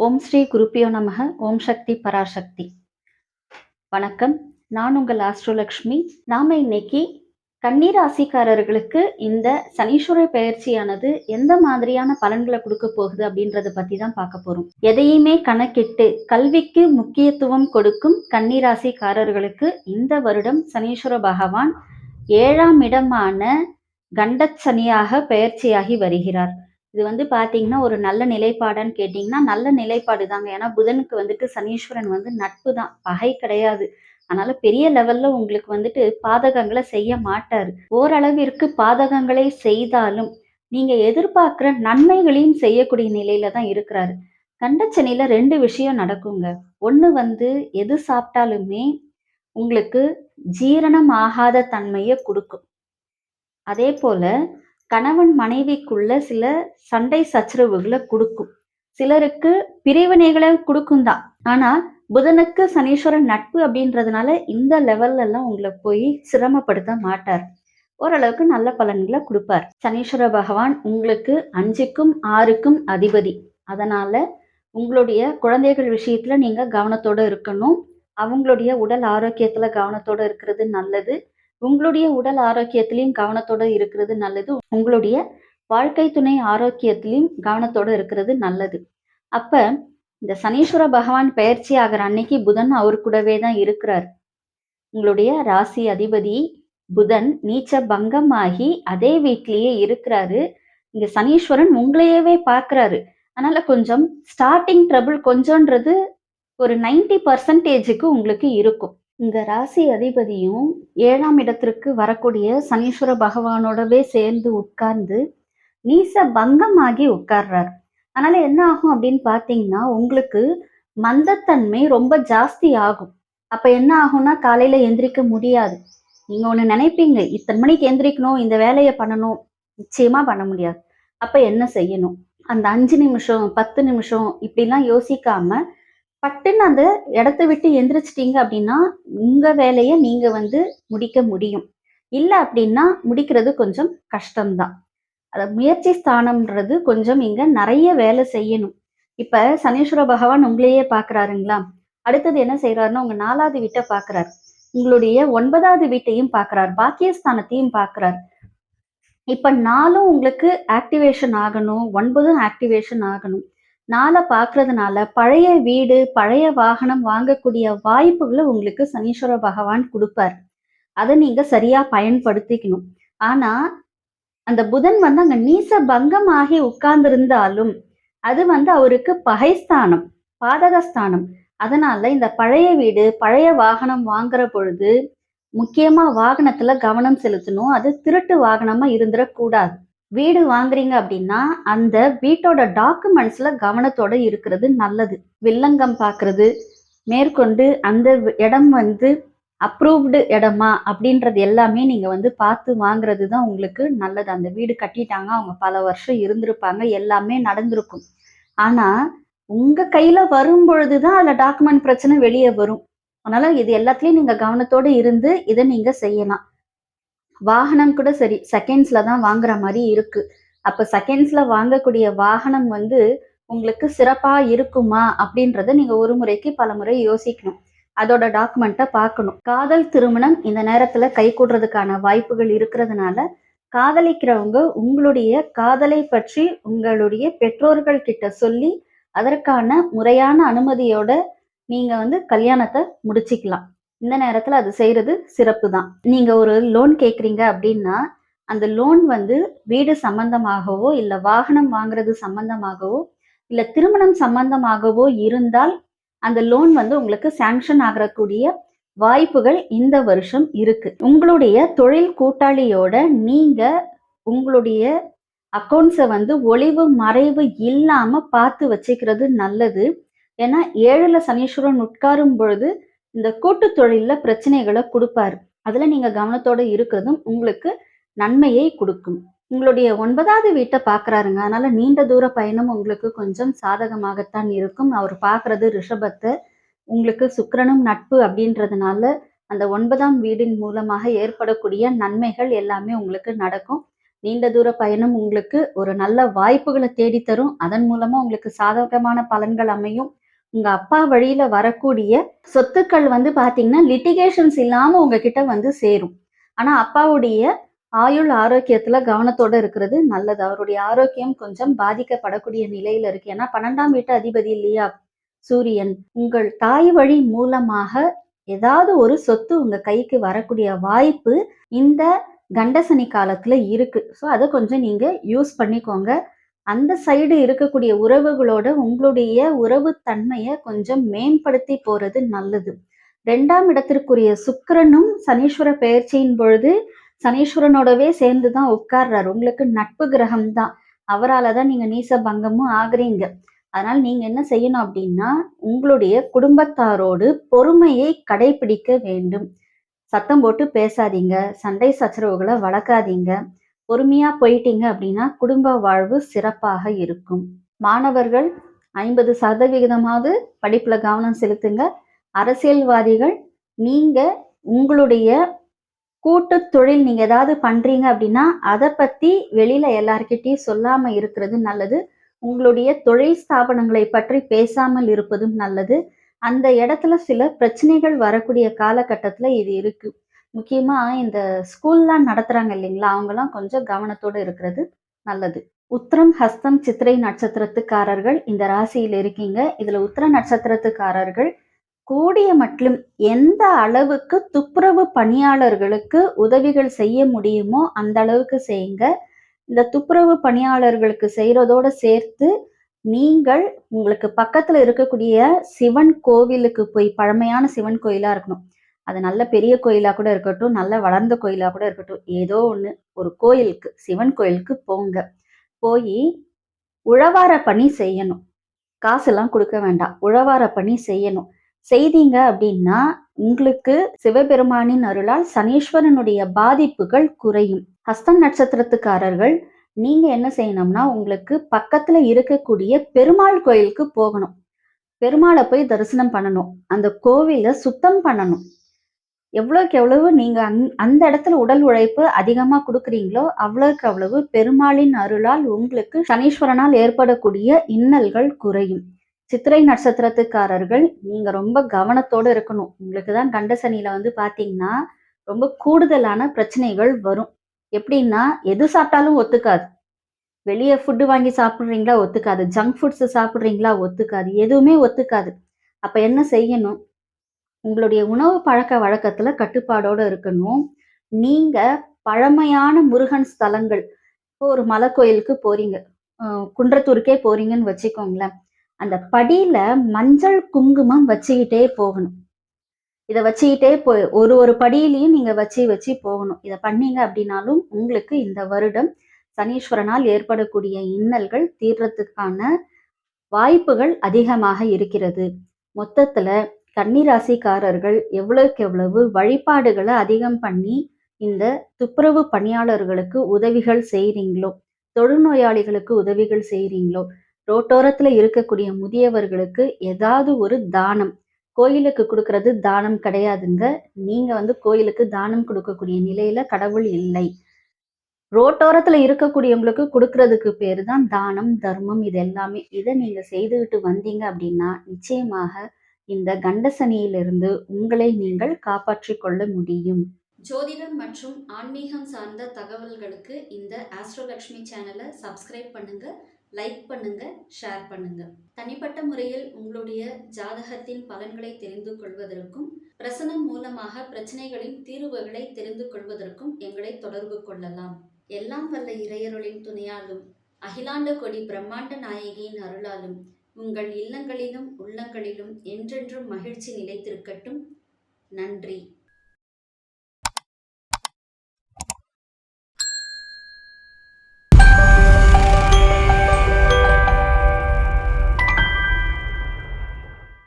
ஓம் ஸ்ரீ குருப்பியோ நமக. ஓம் சக்தி பராசக்தி. வணக்கம். நான் உங்கள் ஆஸ்ட்ரோலக்ஷ்மி. நாம இன்னைக்கு கன்னி ராசிக்காரர்களுக்கு இந்த சனீஸ்வர பெயர்ச்சியானது எந்த மாதிரியான பலன்களை கொடுக்க போகுது அப்படின்றத பத்தி தான் பார்க்க போறோம். எதையுமே கணக்கிட்டு கல்விக்கு முக்கியத்துவம் கொடுக்கும் கன்னி ராசிக்காரர்களுக்கு இந்த வருடம் சனீஸ்வர பகவான் 7ஆம் இடமான கண்டச்சனியாக பெயர்ச்சியாகி வருகிறார். இது பாத்தீங்கன்னா ஒரு நல்ல நிலைப்பாடான்னு கேட்டீங்கன்னா நல்ல நிலைப்பாடு தாங்க. ஏன்னா புதனுக்கு சனீஸ்வரன் நட்பு தான், பகை கிடையாது. அதனால பெரிய லெவல்ல உங்களுக்கு பாதகங்களை செய்ய மாட்டாரு. ஓரளவிற்கு பாதகங்களை செய்தாலும் நீங்க எதிர்பார்க்கிற நன்மைகளையும் செய்யக்கூடிய நிலையில தான் இருக்கிறாரு. கண்டச்சனில 2 விஷயம் நடக்குங்க. ஒண்ணு எது சாப்பிட்டாலுமே உங்களுக்கு ஜீரணம் ஆகாத தன்மையை கொடுக்கும். அதே போல கணவன் மனைவிக்குள்ள சில சண்டை சச்சரவுகளை கொடுக்கும். சிலருக்கு பிரிவினைகளை கொடுக்கும் தான். ஆனா புதனுக்கு சனீஸ்வரன் நட்பு அப்படின்றதுனால இந்த லெவல்ல எல்லாம் உங்களை போய் சிரமப்படுத்த மாட்டார். ஓரளவுக்கு நல்ல பலன்களை கொடுப்பார். சனீஸ்வர பகவான் உங்களுக்கு 5க்கும் 6க்கும் அதிபதி. அதனால உங்களுடைய குழந்தைகள் விஷயத்துல நீங்க கவனத்தோட இருக்கணும். அவங்களுடைய உடல் ஆரோக்கியத்துல கவனத்தோட இருக்கிறது நல்லது. உங்களுடைய உடல் ஆரோக்கியத்திலையும் கவனத்தோட இருக்கிறது நல்லது. உங்களுடைய வாழ்க்கை துணை ஆரோக்கியத்திலையும் கவனத்தோட இருக்கிறது நல்லது. அப்ப இந்த சனீஸ்வர பகவான் பெயர்ச்சி ஆகிற அன்னைக்கு புதன் அவர் கூடவே தான் இருக்கிறார். உங்களுடைய ராசி அதிபதி புதன் நீச்ச பங்கமாகி அதே வீட்டிலேயே இருக்கிறாரு. இங்க சனீஸ்வரன் உங்களையவே பார்க்கிறாரு. அதனால கொஞ்சம் ஸ்டார்டிங் ட்ரபிள் கொஞ்சம்ன்றது ஒரு 90% உங்களுக்கு இருக்கும். இந்த ராசி அதிபதியும் 7ஆம் இடத்திற்கு வரக்கூடிய சனீஸ்வர பகவானோடவே சேர்ந்து உட்கார்ந்து நீச பங்கமாகி உட்கார்றார். அதனால என்ன ஆகும் அப்படின்னு பாத்தீங்கன்னா உங்களுக்கு மந்தத்தன்மை ரொம்ப ஜாஸ்தி ஆகும். அப்ப என்ன ஆகும்னா காலையில எந்திரிக்க முடியாது. நீங்க ஒண்ணு நினைப்பீங்க, இத்தனை மணிக்கு எந்திரிக்கணும், இந்த வேலையை பண்ணணும். நிச்சயமா பண்ண முடியாது. அப்ப என்ன செய்யணும்? அந்த 5 நிமிஷம் 10 நிமிஷம் இப்படிலாம் யோசிக்காம பட்டுன்னு அந்த இடத்த விட்டு எந்திரிச்சிட்டீங்க அப்படின்னா உங்க வேலையை நீங்க முடிக்க முடியும். இல்லை அப்படின்னா முடிக்கிறது கொஞ்சம் கஷ்டம்தான். அத முயற்சி ஸ்தானம்ன்றது கொஞ்சம் இங்க நிறைய வேலை செய்யணும். இப்ப சனீஸ்வர பகவான் உங்களையே பாக்குறாருங்களா? அடுத்தது என்ன செய்யறாருன்னா உங்க 4வது வீட்டை பாக்குறாரு. உங்களுடைய 9வது வீட்டையும் பாக்குறாரு. பாக்கியஸ்தானத்தையும் பாக்குறாரு. இப்ப 4ம் உங்களுக்கு ஆக்டிவேஷன் ஆகணும், 9ம் ஆக்டிவேஷன் ஆகணும். 4 பாக்குறதுனால பழைய வீடு பழைய வாகனம் வாங்கக்கூடிய வாய்ப்புகளை உங்களுக்கு சனீஸ்வர பகவான் கொடுப்பார். அதை நீங்க சரியா பயன்படுத்திக்கணும். ஆனா அந்த புதன் அங்க நீச பங்கம் ஆகி உட்கார்ந்திருந்தாலும் அது அவருக்கு பகைஸ்தானம், பாதகஸ்தானம். அதனால இந்த பழைய வீடு பழைய வாகனம் வாங்குற பொழுது முக்கியமா வாகனத்துல கவனம் செலுத்தணும். அது திருட்டு வாகனமா இருந்துடக்கூடாது. வீடு வாங்குறீங்க அப்படின்னா அந்த வீட்டோட டாக்குமெண்ட்ஸ்ல கவனத்தோட இருக்கிறது நல்லது. வில்லங்கம் பார்க்கறது, மேற்கொண்டு அந்த இடம் அப்ரூவ்டு இடமா அப்படின்றது எல்லாமே நீங்க பார்த்து வாங்குறது தான் உங்களுக்கு நல்லது. அந்த வீடு கட்டிட்டாங்க, அவங்க பல வருஷம் இருந்திருப்பாங்க, எல்லாமே நடந்திருக்கும். ஆனா உங்க கையில வரும் பொழுதுதான் அதுல டாக்குமெண்ட் பிரச்சனை வெளியே வரும். அதனால இது எல்லாத்துலயும் நீங்க கவனத்தோட இருந்து இதை நீங்க செய்யலாம். வாகனம் கூட சரி, செகண்ட்ஸ்ல தான் வாங்குற மாதிரி இருக்கு. அப்ப செகண்ட்ஸ்ல வாங்கக்கூடிய வாகனம் உங்களுக்கு சிறப்பா இருக்குமா அப்படின்றத நீங்க ஒரு முறைக்கு பல முறை யோசிக்கணும். அதோட டாக்குமெண்ட்டை பார்க்கணும். காதல் திருமணம் இந்த நேரத்துல கைகூடுறதுக்கான வாய்ப்புகள் இருக்கிறதுனால காதலிக்கிறவங்க உங்களுடைய காதலை பற்றி உங்களுடைய பெற்றோர்கள் கிட்ட சொல்லி அதற்கான முறையான அனுமதியோட நீங்க கல்யாணத்தை முடிச்சுக்கலாம். இந்த நேரத்துல அது செய்யறது சிறப்பு தான். நீங்க ஒரு லோன் கேக்குறீங்க அப்படின்னா அந்த லோன் வீடு சம்பந்தமாகவோ இல்ல வாகனம் வாங்குறது சம்பந்தமாகவோ இல்ல திருமணம் சம்பந்தமாகவோ இருந்தால் அந்த லோன் உங்களுக்கு சாங்ஷன் ஆகக்கூடிய வாய்ப்புகள் இந்த வருஷம் இருக்கு. உங்களுடைய தொழில் கூட்டாளியோட நீங்க உங்களுடைய அக்கௌண்ட்ஸை ஒளிவு மறைவு இல்லாம பார்த்து வச்சுக்கிறது நல்லது. ஏன்னா 7ல சனீஸ்வரன் உட்காரும் பொழுது இந்த கூட்டு தொழில பிரச்சனைகளை கொடுப்பாரு. அதுல நீங்க கவனத்தோட இருக்கிறதும் உங்களுக்கு நன்மையை கொடுக்கும். உங்களுடைய 9வது வீட்டை பாக்குறாருங்க. அதனால நீண்ட தூர பயணம் உங்களுக்கு கொஞ்சம் சாதகமாகத்தான் இருக்கும். அவர் பாக்குறது ரிஷபத்தை. உங்களுக்கு சுக்கிரனும் நட்பு அப்படின்றதுனால அந்த 9ஆம் வீடின் மூலமாக ஏற்படக்கூடிய நன்மைகள் எல்லாமே உங்களுக்கு நடக்கும். நீண்ட தூர பயணம் உங்களுக்கு ஒரு நல்ல வாய்ப்புகளை தேடி தரும். அதன் மூலமா உங்களுக்கு சாதகமான பலன்கள் அமையும். உங்க அப்பா வழியில வரக்கூடிய சொத்துக்கள் வந்து பாத்தீங்கன்னா லிட்டிகேஷன்ஸ் இல்லாம உங்ககிட்ட வந்து சேரும். ஆனா அப்பாவுடைய ஆயுள் ஆரோக்கியத்துல கவனத்தோட இருக்கிறது நல்லது. அவருடைய ஆரோக்கியம் கொஞ்சம் பாதிக்கப்படக்கூடிய நிலையில இருக்கு. ஏன்னா 12ஆம் வீட்டு அதிபதி இல்லையா சூரியன். உங்கள் தாய் வழி மூலமாக ஏதாவது ஒரு சொத்து உங்க கைக்கு வரக்கூடிய வாய்ப்பு இந்த கண்டசனி காலத்துல இருக்கு. ஸோ அதை கொஞ்சம் நீங்க யூஸ் பண்ணிக்கோங்க. அந்த சைடு இருக்கக்கூடிய உறவுகளோட உங்களுடைய உறவு தன்மையை கொஞ்சம் மேம்படுத்தி போறது நல்லது. 2ஆம் இடத்திற்குரிய சுக்கிரனும் சனீஸ்வர பெயர்ச்சியின் பொழுது சனீஸ்வரனோடவே சேர்ந்து தான் உட்கார்றாரு. உங்களுக்கு நட்பு கிரகம் தான். அவரால் தான் நீங்க நீச பங்கமும் ஆகுறீங்க. அதனால நீங்க என்ன செய்யணும் அப்படின்னா உங்களுடைய குடும்பத்தாரோடு பொறுமையை கடைபிடிக்க வேண்டும். சத்தம் போட்டு பேசாதீங்க, சண்டை சச்சரவுகளை வளர்க்காதீங்க. பொறுமையா போயிட்டீங்க அப்படின்னா குடும்ப வாழ்வு சிறப்பாக இருக்கும். மாணவர்கள் 50% படிப்புல கவனம் செலுத்துங்க. அரசியல்வாதிகள் நீங்க உங்களுடைய கூட்டு தொழில் நீங்க ஏதாவது பண்றீங்க அப்படின்னா அதை பத்தி வெளியில எல்லார்கிட்டயும் சொல்லாம இருக்கிறது நல்லது. உங்களுடைய தொழில் ஸ்தாபனங்களை பற்றி பேசாமல் இருப்பதும் நல்லது. அந்த இடத்துல சில பிரச்சனைகள் வரக்கூடிய காலகட்டத்துல இது இருக்கு. முக்கியமா இந்த ஸ்கூல்லாம் நடத்துறாங்க இல்லைங்களா, அவங்கெல்லாம் கொஞ்சம் கவனத்தோட இருக்கிறது நல்லது. உத்திரம், ஹஸ்தம், சித்திரை நட்சத்திரத்துக்காரர்கள் இந்த ராசியில் இருக்கீங்க. இதுல உத்திர நட்சத்திரத்துக்காரர்கள் கூடிய மட்டும் எந்த அளவுக்கு துப்புரவு பணியாளர்களுக்கு உதவிகள் செய்ய முடியுமோ அந்த அளவுக்கு செய்யுங்க. இந்த துப்புரவு பணியாளர்களுக்கு செய்யறதோட சேர்த்து நீங்கள் உங்களுக்கு பக்கத்துல இருக்கக்கூடிய சிவன் கோவிலுக்கு போய், பழமையான சிவன் கோயிலா இருக்கணும், அது நல்ல பெரிய கோயிலா கூட இருக்கட்டும், நல்ல வளர்ந்த கோயிலா கூட இருக்கட்டும், ஏதோ ஒண்ணு ஒரு கோயிலுக்கு, சிவன் கோயிலுக்கு போங்க. போய் உழவார பணி செய்யணும். காசெல்லாம் கொடுக்க வேண்டாம். உழவார பணி செய்யணும். செய்தீங்க அப்படின்னா உங்களுக்கு சிவபெருமானின் அருளால் சனீஸ்வரனுடைய பாதிப்புகள் குறையும். ஹஸ்தம் நட்சத்திரத்துக்காரர்கள் நீங்க என்ன செய்யணும்னா உங்களுக்கு பக்கத்துல இருக்கக்கூடிய பெருமாள் கோயிலுக்கு போகணும். பெருமாளை போய் தரிசனம் பண்ணணும். அந்த கோவிலை சுத்தம் பண்ணணும். எவ்வளவுக்கு எவ்வளவு நீங்க அந்த இடத்துல உடல் உழைப்பு அதிகமா கொடுக்குறீங்களோ அவ்வளவுக்கு அவ்வளவு பெருமாளின் அருளால் உங்களுக்கு சனீஸ்வரனால் ஏற்படக்கூடிய இன்னல்கள் குறையும். சித்திரை நட்சத்திரத்துக்காரர்கள் நீங்க ரொம்ப கவனத்தோட இருக்கணும். உங்களுக்கு தான் கண்ட சனியில வந்து பாத்தீங்கன்னா ரொம்ப கூடுதலான பிரச்சனைகள் வரும். எப்படின்னா எது சாப்பிட்டாலும் ஒத்துக்காது. வெளியே ஃபுட்டு வாங்கி சாப்பிடுறீங்களா ஒத்துக்காது. ஜங்க் ஃபுட்ஸ் சாப்பிடுறீங்களா ஒத்துக்காது. எதுவுமே ஒத்துக்காது. அப்ப என்ன செய்யணும்? உங்களுடைய உணவு பழக்க வழக்கத்துல கட்டுப்பாடோட இருக்கணும். நீங்க பழமையான முருகன் ஸ்தலங்கள், இப்போ ஒரு மலை கோயிலுக்கு போறீங்க, குன்றத்தூருக்கே போறீங்கன்னு வச்சுக்கோங்களேன். அந்த படியில மஞ்சள் குங்குமம் வச்சுக்கிட்டே போகணும். இதை வச்சுக்கிட்டே ஒரு ஒரு படியிலையும் நீங்க வச்சு வச்சு போகணும். இதை பண்ணீங்க அப்படின்னாலும் உங்களுக்கு இந்த வருடம் சனீஸ்வரனால் ஏற்படக்கூடிய இன்னல்கள் தீர்றதுக்கான வாய்ப்புகள் அதிகமாக இருக்கிறது. மொத்தத்துல கன்னிராசிக்காரர்கள் எவ்வளவுக்கு எவ்வளவு வழிபாடுகளை அதிகம் பண்ணி இந்த துப்புரவு பணியாளர்களுக்கு உதவிகள் செய்றீங்களோ, தொழுநோயாளிகளுக்கு உதவிகள் செய்றீங்களோ, ரோட்டோரத்துல இருக்கக்கூடிய முதியவர்களுக்கு ஏதாவது ஒரு தானம், கோயிலுக்கு கொடுக்கறது தானம் கிடையாதுங்க. நீங்க வந்து கோயிலுக்கு தானம் கொடுக்கக்கூடிய நிலையில கடவுள் இல்லை. ரோட்டோரத்துல இருக்கக்கூடியவங்களுக்கு கொடுக்கறதுக்கு பேரு தான் தானம், தர்மம். இது எல்லாமே இதை நீங்க செய்துகிட்டு வந்தீங்க அப்படின்னா நிச்சயமாக இந்த கண்டசனியிலிருந்து உங்களை நீங்கள் காப்பாற்றிக் கொள்ள முடியும். ஜோதிடம் மற்றும் ஆன்மீகம் சார்ந்த தகவல்களுக்கு இந்த ஆஸ்ட்ரோலக்ஷ்மி சேனலை சப்ஸ்கிரைப் பண்ணுங்க, லைக் பண்ணுங்க, ஷேர் பண்ணுங்க. தனிப்பட்ட முறையில் உங்களுடைய ஜாதகத்தின் பலன்களை தெரிந்து கொள்வதற்கும் பிரசனம் மூலமாக பிரச்சனைகளின் தீர்வுகளை தெரிந்து கொள்வதற்கும் எங்களை தொடர்பு கொள்ளலாம். எல்லாம் வல்ல இறையருளின் துணையாலும் அகிலாண்ட கொடி பிரம்மாண்ட நாயகியின் அருளாலும் உங்கள் இல்லங்களிலும் உள்ளங்களிலும் என்றென்றும் மகிழ்ச்சி நிலைத்திருக்கட்டும். நன்றி.